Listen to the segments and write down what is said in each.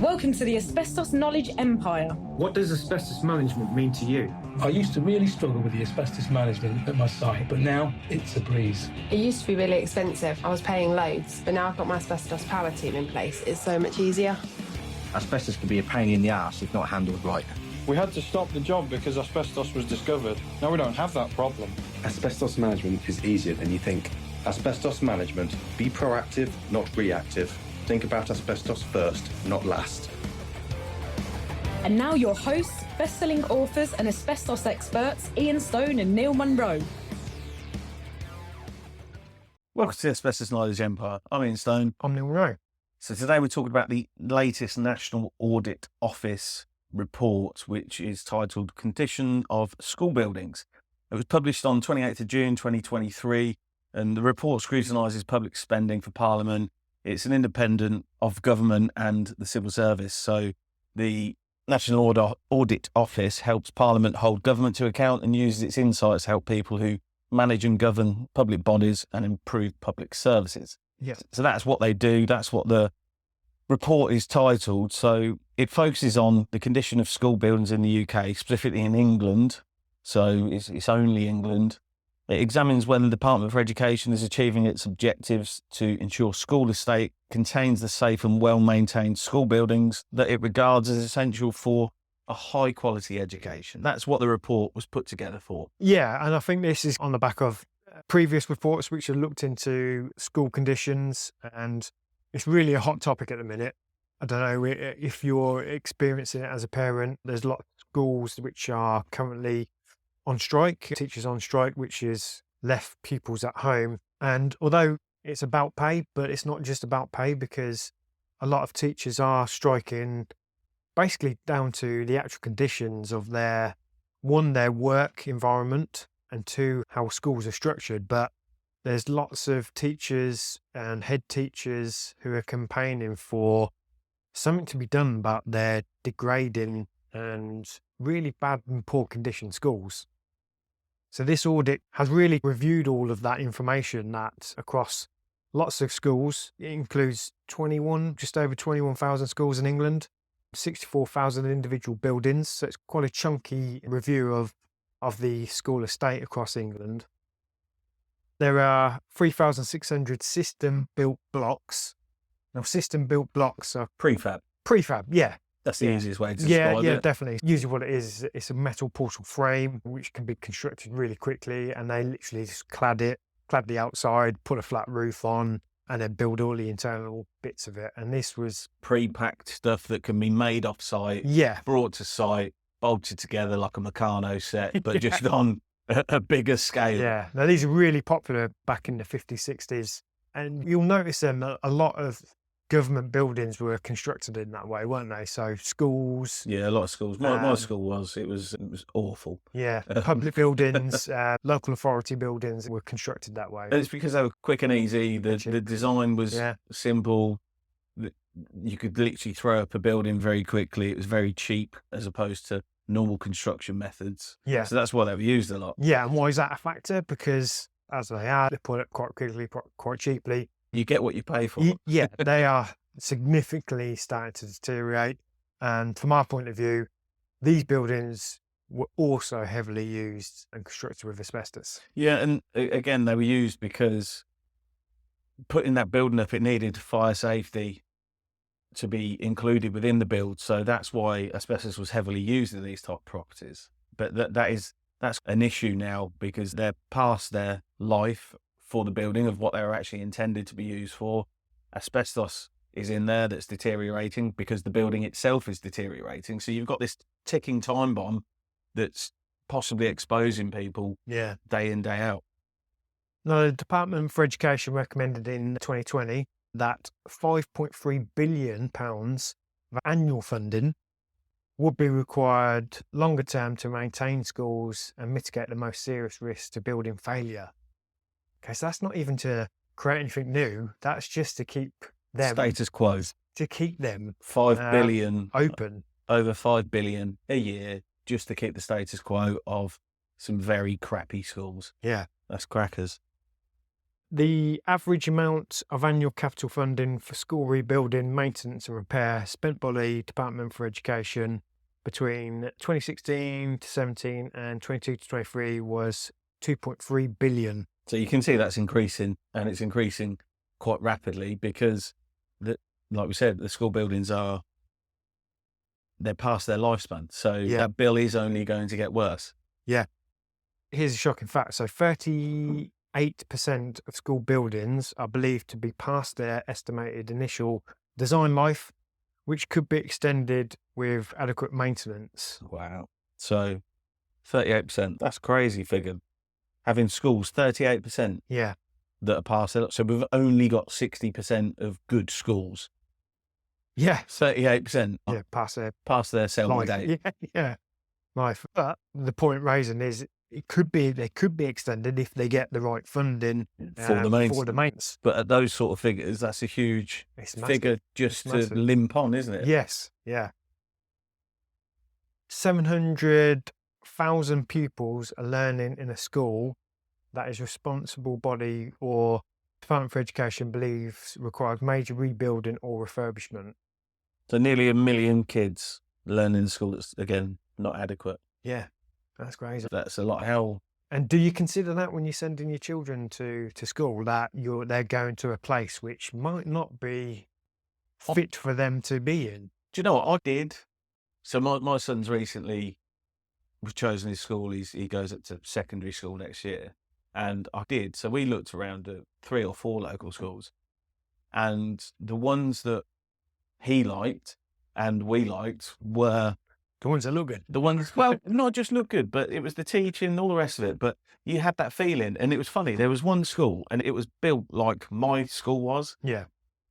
Welcome to the Asbestos Knowledge Empire. What does asbestos management mean to you? I used to really struggle with the asbestos management at my site, but now it's a breeze. It used to be really expensive. I was paying loads, but now I've got my asbestos power team in place. It's so much easier. Asbestos can be a pain in the arse if not handled right. We had to stop the job because asbestos was discovered. Now we don't have that problem. Asbestos management is easier than you think. Asbestos management. Be proactive, not reactive. Think about asbestos first, not last. And now your hosts, best-selling authors and asbestos experts, Ian Stone and Neil Munro. Welcome to the Asbestos Knowledge Empire. I'm Ian Stone. I'm Neil Munro. So today we're talking about the latest National Audit Office report, which is titled Condition of School Buildings. It was published on 28th of June 2023, and the report scrutinises public spending for Parliament. It's an independent of government and the civil service. So the National Audit Office helps Parliament hold government to account and uses its insights to help people who manage and govern public bodies and improve public services. Yes. So that's what they do. That's what the report is titled. So it focuses on the condition of school buildings in the UK, specifically in England. So it's only England. It examines whether the Department for Education is achieving its objectives to ensure school estate contains the safe and well-maintained school buildings that it regards as essential for a high-quality education. That's what the report was put together for. Yeah, and I think this is on the back of previous reports which have looked into school conditions, and it's really a hot topic at the minute. I don't know if you're experiencing it as a parent. There's a lot of schools which are currently on strike, teachers on strike, which has left pupils at home. And although it's about pay, but it's not just about pay, because a lot of teachers are striking basically down to the actual conditions of their work environment, and two, how schools are structured. But there's lots of teachers and head teachers who are campaigning for something to be done about their degrading and really bad and poor condition schools. So this audit has really reviewed all of that information that's across lots of schools. It includes just over 21,000 schools in England, 64,000 individual buildings. So it's quite a chunky review of the school estate across England. There are 3,600 system-built blocks. Now, system-built blocks are Prefab. Yeah. That's the easiest way to describe it. Yeah, definitely. Usually what it is, it's a metal portal frame which can be constructed really quickly, and they literally just clad the outside, put a flat roof on, and then build all the internal bits of it. And this was Pre-packed stuff that can be made off-site, brought to site, bolted together like a Meccano set, but just on a bigger scale. Yeah. Now, these are really popular back in the 50s, 60s. And you'll notice them, a lot of government buildings were constructed in that way, weren't they? So schools. Yeah, a lot of schools. My school was. It was awful. Yeah, public buildings, local authority buildings were constructed that way. And it's because they were quick and easy. The design was simple. You could literally throw up a building very quickly. It was very cheap as opposed to normal construction methods. Yeah. So that's why they were used a lot. Yeah, and why is that a factor? Because as they put it quite quickly, quite cheaply. You get what you pay for. Yeah, they are significantly starting to deteriorate. And from our point of view, these buildings were also heavily used and constructed with asbestos. Yeah, and again, they were used because putting that building up, it needed fire safety to be included within the build. So that's why asbestos was heavily used in these type properties. But that's an issue now because they're past their life for the building of what they were actually intended to be used for. Asbestos is in there that's deteriorating because the building itself is deteriorating. So you've got this ticking time bomb that's possibly exposing people day in, day out. Now, the Department for Education recommended in 2020 that £5.3 billion of annual funding would be required longer term to maintain schools and mitigate the most serious risks to building failure. Okay, so that's not even to create anything new. That's just to keep them status quo. To keep them 5 billion open. Over 5 billion a year just to keep the status quo of some very crappy schools. Yeah. That's crackers. The average amount of annual capital funding for school rebuilding, maintenance and repair spent by the Department for Education between 2016 to 17 and 22 to 23 was 2.3 billion. So you can see that's increasing, and it's increasing quite rapidly because, like we said, the school buildings they're past their lifespan. So that bill is only going to get worse. Yeah. Here's a shocking fact. So 38% of school buildings are believed to be past their estimated initial design life, which could be extended with adequate maintenance. Wow. So 38%, that's a crazy figure. Having schools, 38% Yeah. that are past it. So we've only got 60% of good schools. Yeah. 38% Yeah, past their sell-by date. Yeah. Life. But the point raising is they could be extended if they get the right funding For the maintenance. But at those sort of figures, that's a huge figure just to limp on, isn't it? Yes. Yeah. 700,000 pupils are learning in a school that is responsible body or Department for Education believes requires major rebuilding or refurbishment. So nearly 1 million kids learning in school that's, again, not adequate. Yeah, that's crazy. That's a lot of hell. And do you consider that when you're sending your children to school, that they're going to a place which might not be fit for them to be in? Do you know what I did? So my son's recently was chosen his school. He goes up to secondary school next year. And I did. So we looked around at 3 or 4 local schools. And the ones that he liked and we liked were the ones that look good. The ones, well, not just look good, but it was the teaching, all the rest of it. But you had that feeling. And it was funny. There was one school and it was built like my school was. Yeah.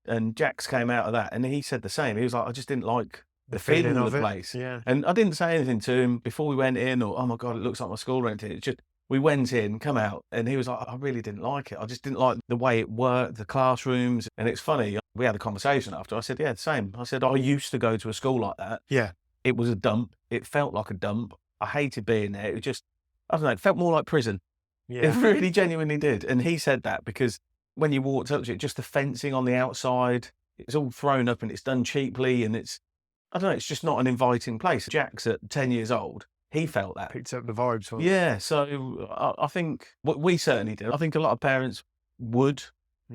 And Jax came out of that and he said the same. He was like, I just didn't like the feeling of the place. Yeah. And I didn't say anything to him before we went in or, oh my God, it looks like my school rented. It's just, we went in, come out, and he was like, I really didn't like it. I just didn't like the way it worked, the classrooms. And it's funny, we had a conversation after. I said, yeah, the same. I said, I used to go to a school like that. Yeah. It was a dump. It felt like a dump. I hated being there. It was just, I don't know, it felt more like prison. Yeah. It really genuinely did. And he said that because when you walked up to it, just the fencing on the outside, it's all thrown up and it's done cheaply. And it's, I don't know, it's just not an inviting place. Jack's at 10 years old. He felt that. Picked up the vibes. Yeah, so I think what we certainly did. I think a lot of parents would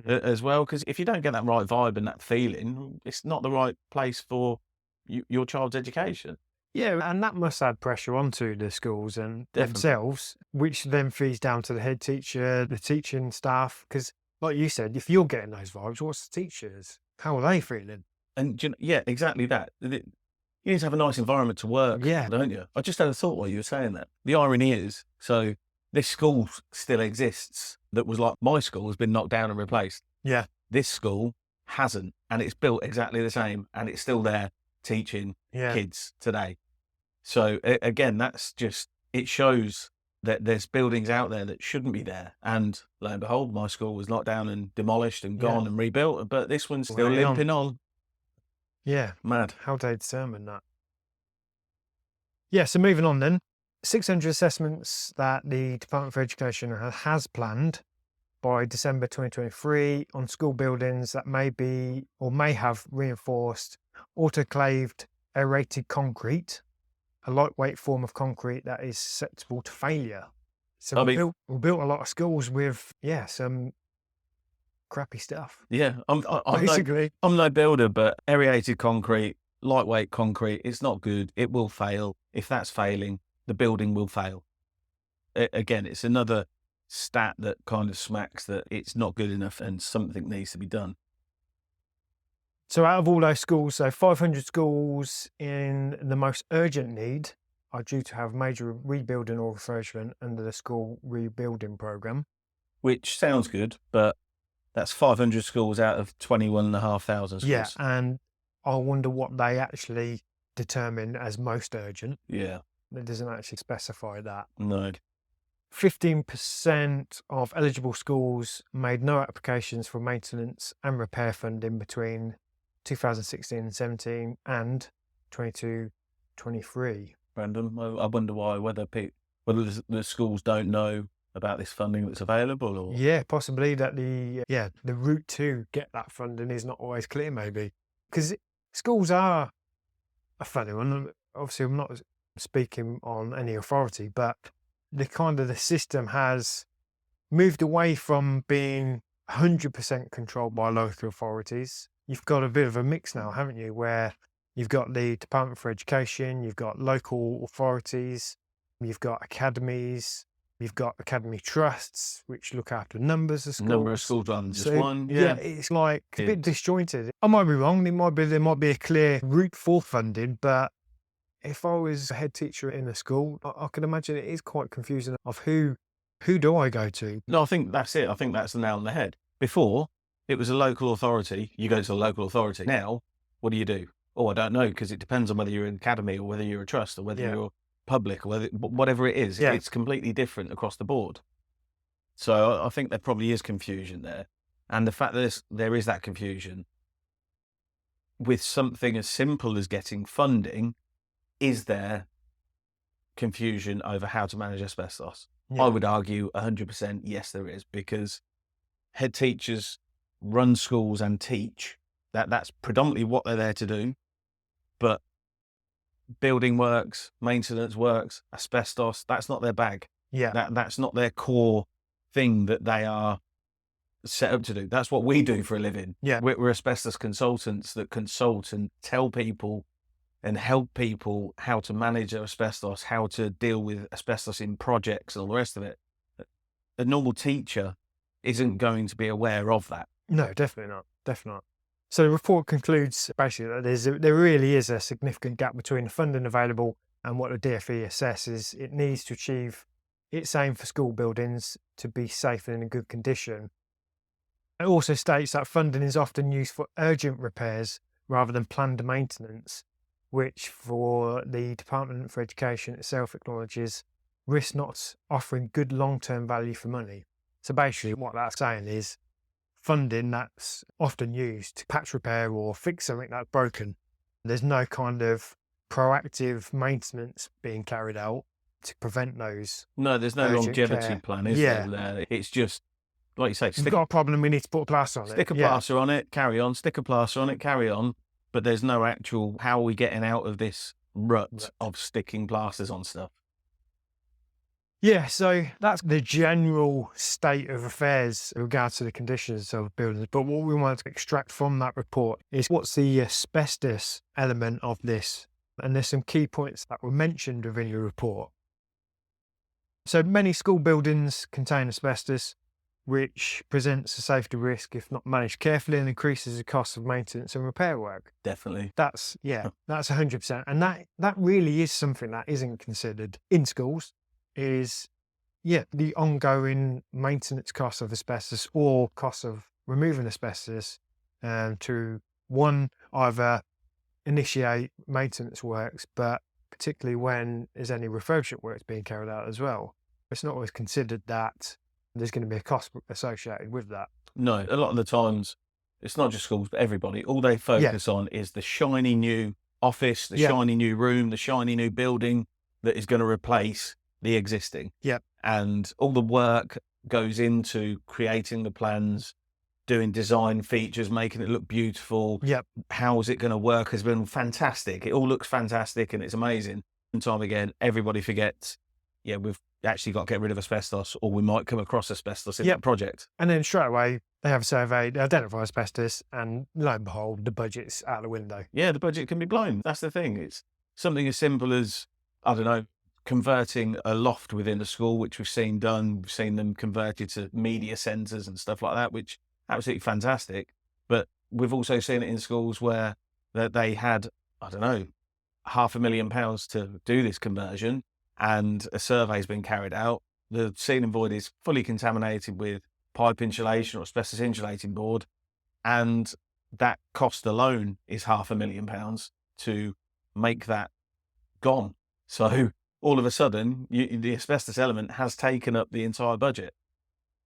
as well, because if you don't get that right vibe and that feeling, it's not the right place for your child's education. Yeah, and that must add pressure onto the schools and themselves, which then feeds down to the head teacher, the teaching staff. Because, like you said, if you're getting those vibes, what's the teachers? How are they feeling? And yeah, exactly that. You need to have a nice environment to work, yeah, don't you? I just had a thought while you were saying that. The irony is, so this school still exists that was like my school has been knocked down and replaced. Yeah. This school hasn't, and it's built exactly the same, and it's still there teaching kids today. So again, that's just, it shows that there's buildings out there that shouldn't be there. And lo and behold, my school was knocked down and demolished and gone and rebuilt, but this one's still limping on. Yeah. Mad. How they determine that. Yeah, so moving on then. 600 assessments that the Department for Education has planned by December 2023 on school buildings that may be or may have reinforced autoclaved aerated concrete, a lightweight form of concrete that is susceptible to failure. So we built a lot of schools with, some crappy stuff. Yeah, I'm no builder, but aerated concrete, lightweight concrete, it's not good. It will fail. If that's failing, the building will fail. Again, it's another stat that kind of smacks that it's not good enough and something needs to be done. So out of all those schools, 500 schools in the most urgent need are due to have major rebuilding or refurbishment under the school rebuilding programme. Which sounds good, but that's 500 schools out of 21,500 schools. Yeah, and I wonder what they actually determine as most urgent. Yeah. It doesn't actually specify that. No. 15% of eligible schools made no applications for maintenance and repair funding between 2016 and 17 and 22-23. Random. I wonder why, whether the schools don't know about this funding that's available? Or Yeah, possibly that the route to get that funding is not always clear, maybe because schools are a funny one. Obviously, I'm not speaking on any authority, but the system has moved away from being 100% controlled by local authorities. You've got a bit of a mix now, haven't you? Where you've got the Department for Education, you've got local authorities, you've got academies, you've got academy trusts, which look after numbers of schools. number of schools rather than just So, one. yeah, it's like a bit disjointed. I might be wrong. There might be a clear route for funding, but if I was a head teacher in a school, I can imagine it is quite confusing of who do I go to? No, I think that's it. I think that's the nail on the head. Before, it was a local authority. You go to the local authority. Now, what do? Oh, I don't know, because it depends on whether you're an academy or whether you're a trust or whether you're public or whatever it is. Yeah. It's completely different across the board. So I think there probably is confusion there. And the fact that there is that confusion with something as simple as getting funding, is there confusion over how to manage asbestos? Yeah. I would argue 100% yes, there is, because head teachers run schools and teach. That's predominantly what they're there to do. But building works, maintenance works, asbestos, that's not their bag. Yeah. That's not their core thing that they are set up to do. That's what we do for a living. Yeah. We're asbestos consultants that consult and tell people and help people how to manage asbestos, how to deal with asbestos in projects and all the rest of it. A normal teacher isn't going to be aware of that. No, definitely not. Definitely not. So the report concludes basically that there really is a significant gap between the funding available and what the DFE assesses. It needs to achieve its aim for school buildings to be safe and in a good condition. It also states that funding is often used for urgent repairs rather than planned maintenance, which for the Department for Education itself acknowledges risk not offering good long-term value for money. So basically what that's saying is funding that's often used to patch, repair or fix something that's broken. There's no kind of proactive maintenance being carried out to prevent those. No, there's no urgent longevity care. plan, is Yeah. there? It's just, like you say, We've got a problem, we need to put a plaster on it. stick a plaster on it, carry on, stick a plaster on it, carry on. But there's no actual, how are we getting out of this rut of sticking plasters on stuff? Yeah, so that's the general state of affairs in regards to the conditions of buildings. But what we want to extract from that report is what's the asbestos element of this. And there's some key points that were mentioned within your report. So many school buildings contain asbestos, which presents a safety risk if not managed carefully and increases the cost of maintenance and repair work. Definitely. That's 100%. And that really is something that isn't considered in schools. Is the ongoing maintenance costs of asbestos or costs of removing asbestos to one, either initiate maintenance works, but particularly when there's any refurbishment works being carried out as well. It's not always considered that there's going to be a cost associated with that. No, a lot of the times, it's not just schools, but everybody, all they focus on is the shiny new office, the shiny new room, the shiny new building that is going to replace the existing. Yeah. And all the work goes into creating the plans, doing design features, making it look beautiful. Yep. How is it going to work has been fantastic. It all looks fantastic and it's amazing. And time again, everybody forgets, we've actually got to get rid of asbestos, or we might come across asbestos in that project. And then straight away, they have a survey, they identify asbestos, and lo and behold, the budget's out the window. Yeah, the budget can be blown. That's the thing. It's something as simple as, I don't know, converting a loft within a school, which we've seen done. We've seen them converted to media centres and stuff like that, which absolutely fantastic. But we've also seen it in schools where they had, I don't know, £500,000 to do this conversion, and a survey's been carried out. The ceiling void is fully contaminated with pipe insulation or asbestos insulating board, and that cost alone is £500,000 to make that gone. So all of a sudden, the asbestos element has taken up the entire budget.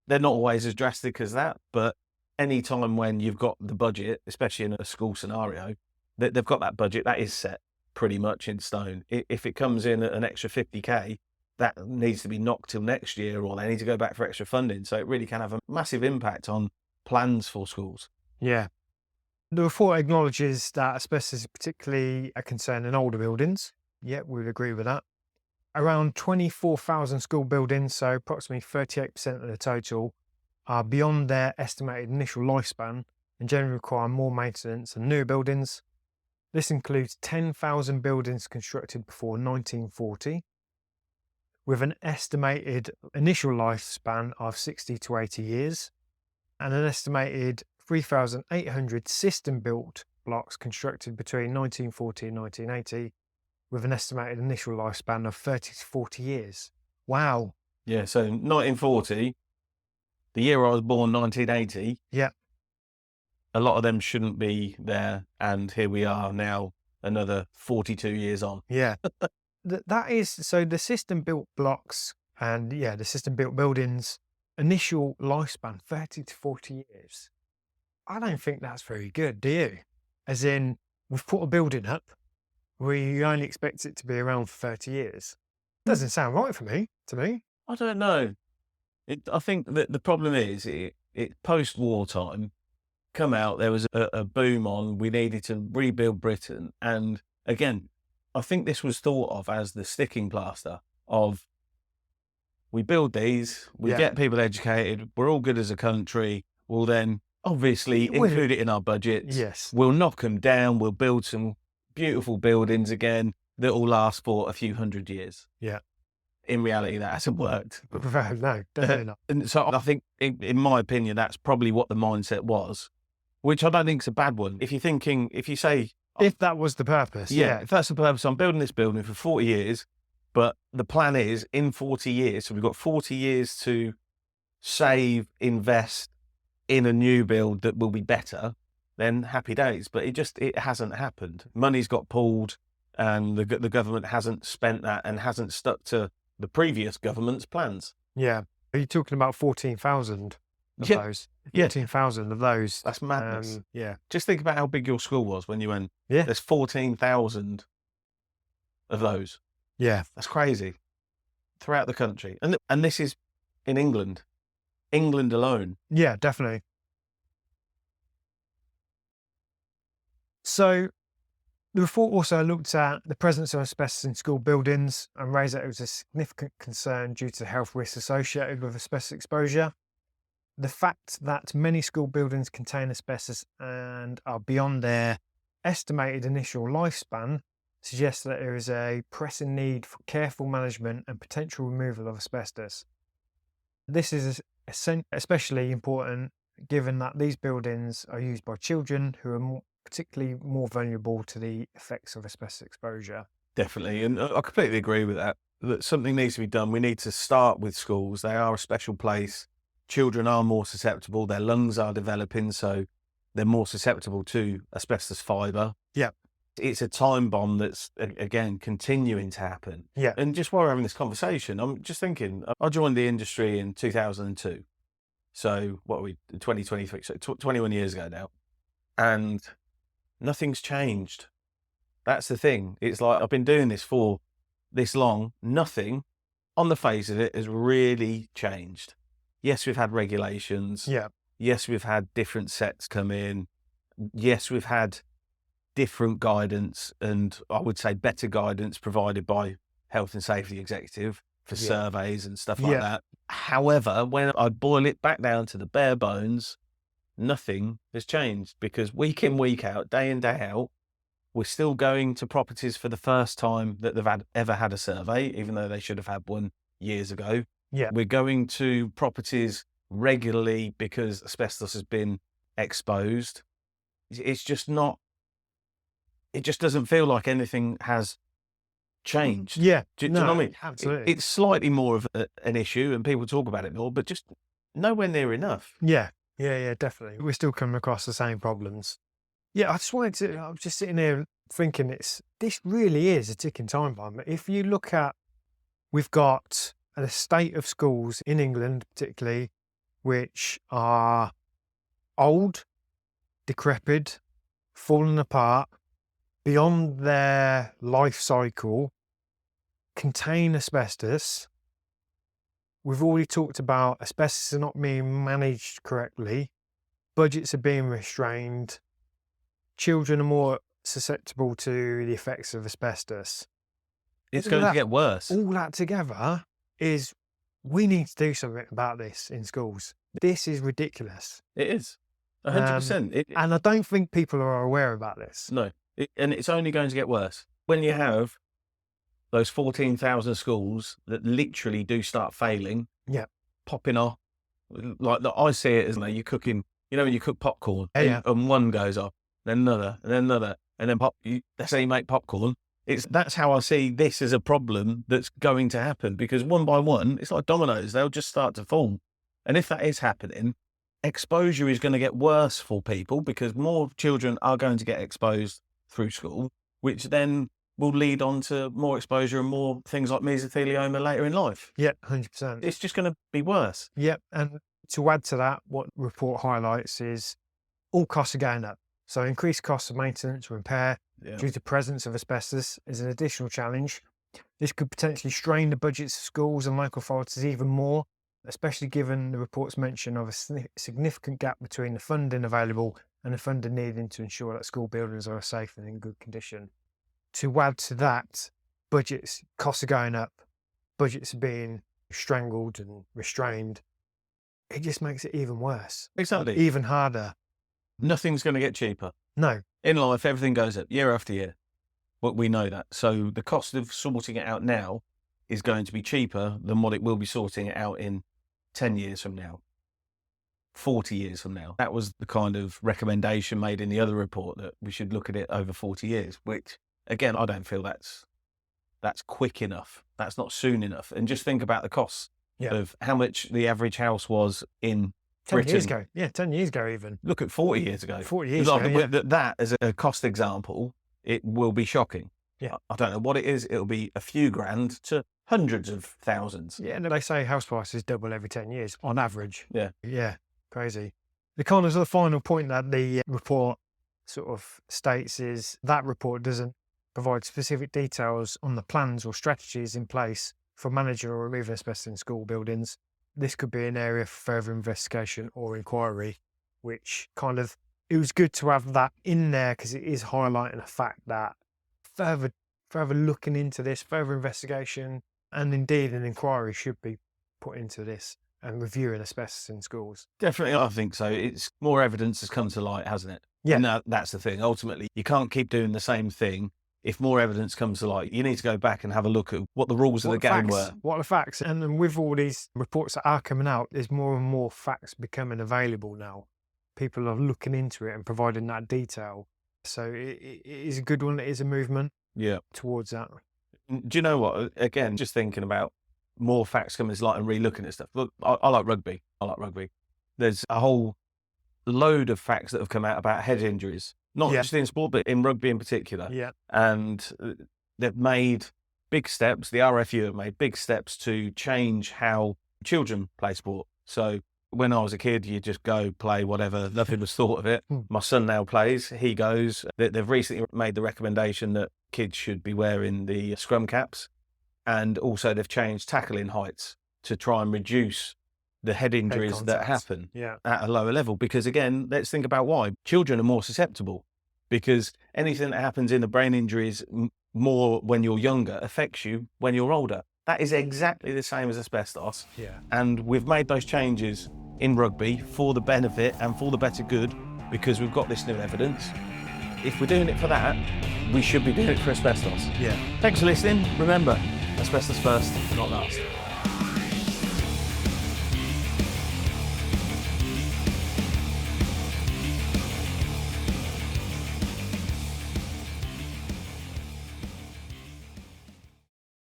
They're not always as drastic as that, but any time when you've got the budget, especially in a school scenario, they've got that budget, that is set pretty much in stone. If it comes in at an extra 50k, that needs to be knocked till next year, or they need to go back for extra funding. So it really can have a massive impact on plans for schools. Yeah. The report acknowledges that asbestos is particularly a concern in older buildings. Yeah, we would agree with that. Around 24,000 school buildings, so approximately 38% of the total, are beyond their estimated initial lifespan and generally require more maintenance than newer buildings. This includes 10,000 buildings constructed before 1940, with an estimated initial lifespan of 60 to 80 years, and an estimated 3,800 system-built blocks constructed between 1940 and 1980, with an estimated initial lifespan of 30 to 40 years. Wow. Yeah, so 1940, the year I was born, 1980. Yeah. A lot of them shouldn't be there, and here we are now, another 42 years on. Yeah. That is, so the system-built blocks and, the system-built buildings, initial lifespan, 30 to 40 years. I don't think that's very good, do you? As in, we've put a building up, we only expect it to be around for 30 years. Doesn't sound right to me. I don't know. I think that the problem is, it post-war time, come out, there was a boom on, we needed to rebuild Britain. And again, I think this was thought of as the sticking plaster of, we build these, we get people educated, we're all good as a country, we'll then obviously include it in our budgets. Yes. We'll knock them down, we'll build some beautiful buildings again that will last for a few hundred years. Yeah. In reality, that hasn't worked. No, definitely not. And so I think, in my opinion, that's probably what the mindset was, which I don't think is a bad one. If you say... If that was the purpose. Yeah, if that's the purpose, I'm building this building for 40 years, but the plan is in 40 years, so we've got 40 years to save, invest in a new build that will be better, then happy days. But it hasn't happened. Money's got pulled, and the government hasn't spent that and hasn't stuck to the previous government's plans. Yeah. Are you talking about 14,000 of those? 14,000 of those. That's madness. Yeah. Just think about how big your school was when you went. Yeah. There's 14,000 of those. Yeah. That's crazy. Throughout the country. And this is in England. England alone. Yeah, definitely. So the report also looked at the presence of asbestos in school buildings and raised that it was a significant concern due to the health risks associated with asbestos exposure. The fact that many school buildings contain asbestos and are beyond their estimated initial lifespan suggests that there is a pressing need for careful management and potential removal of asbestos. This is especially important given that these buildings are used by children who are particularly more vulnerable to the effects of asbestos exposure. Definitely. And I completely agree with that something needs to be done. We need to start with schools. They are a special place. Children are more susceptible. Their lungs are developing, so they're more susceptible to asbestos fibre. Yeah. It's a time bomb that's, again, continuing to happen. Yeah. And just while we're having this conversation, I'm just thinking, I joined the industry in 2002. So what are we, 2023, so 21 years ago now. And nothing's changed. That's the thing. It's like, I've been doing this for this long. Nothing on the face of it has really changed. Yes, we've had regulations. Yeah. Yes, we've had different sets come in. Yes, we've had different guidance, and I would say better guidance provided by Health and Safety Executive for surveys and stuff like that. However, when I boil it back down to the bare bones, nothing has changed, because week in, week out, day in, day out, we're still going to properties for the first time that they've ever had a survey, even though they should have had one years ago. Yeah. We're going to properties regularly because asbestos has been exposed. It's just not, it just doesn't feel like anything has changed. Yeah. Do you know what I mean? Absolutely. It's slightly more of an issue and people talk about it more, but just nowhere near enough. Yeah, definitely. We're still coming across the same problems. Yeah, I was just sitting there thinking this really is a ticking time bomb. If you look at, we've got an estate of schools in England, particularly, which are old, decrepit, falling apart, beyond their life cycle, contain asbestos. We've already talked about asbestos are not being managed correctly. Budgets are being restrained. Children are more susceptible to the effects of asbestos. It's going to get worse. All that together is we need to do something about this in schools. This is ridiculous. It is. 100%. And I don't think people are aware about this. No. And it's only going to get worse. When you have those 14,000 schools that literally do start failing, popping off, like I see it as you're cooking, when you cook popcorn and one goes off, then another, and then another, and then that's how you make popcorn. That's how I see this as a problem that's going to happen, because one by one, it's like dominoes, they'll just start to fall. And if that is happening, exposure is going to get worse for people because more children are going to get exposed through school, which then will lead on to more exposure and more things like mesothelioma later in life. Yeah, 100%. It's just going to be worse. Yep. And to add to that, what the report highlights is all costs are going up. So increased costs of maintenance and repair due to presence of asbestos is an additional challenge. This could potentially strain the budgets of schools and local authorities even more, especially given the report's mention of a significant gap between the funding available and the funding needed to ensure that school buildings are safe and in good condition. To add to that, costs are going up, budgets are being strangled and restrained. It just makes it even worse. Exactly. Even harder. Nothing's going to get cheaper. No. In life, everything goes up year after year. But we know that. So the cost of sorting it out now is going to be cheaper than what it will be sorting it out in 10 years from now, 40 years from now. That was the kind of recommendation made in the other report, that we should look at it over 40 years, which, again, I don't feel that's quick enough. That's not soon enough. And just think about the costs of how much the average house was in 10 Britain. years ago. Yeah, 10 years ago even. Look at 40 years ago. 40 years ago, That as a cost example, it will be shocking. Yeah. I don't know what it is. It'll be a few grand to hundreds of thousands. Yeah, and they say house prices double every 10 years on average. Yeah. Yeah, crazy. The final point that the report sort of states is that report doesn't provide specific details on the plans or strategies in place for managing or removing asbestos in school buildings. This could be an area for further investigation or inquiry, which it was good to have that in there because it is highlighting the fact that further looking into this, further investigation, and indeed an inquiry should be put into this and reviewing asbestos in schools. Definitely, I think so. It's more evidence has come to light, hasn't it? Yeah. And that's the thing. Ultimately, you can't keep doing the same thing. If more evidence comes to light, you need to go back and have a look at what the rules of the game were. What are the facts? And with all these reports that are coming out, there's more and more facts becoming available now. People are looking into it and providing that detail. So it is a good one. It is a movement towards that. Do you know what? Again, just thinking about more facts coming to light and re-looking at stuff. Look, I like rugby. There's a whole load of facts that have come out about head injuries. Not just in sport, but in rugby in particular. Yeah. And they've made big steps. The RFU have made big steps to change how children play sport. So when I was a kid, you just go play whatever. Nothing was thought of it. My son now plays. He goes. They've recently made the recommendation that kids should be wearing the scrum caps. And also they've changed tackling heights to try and reduce the head injuries that happen at a lower level. Because again, let's think about why. Children are more susceptible because anything that happens in the brain injuries more when you're younger affects you when you're older. That is exactly the same as asbestos. Yeah. And we've made those changes in rugby for the benefit and for the better good because we've got this new evidence. If we're doing it for that, we should be doing it for asbestos. Yeah. Thanks for listening. Remember, asbestos first, not last.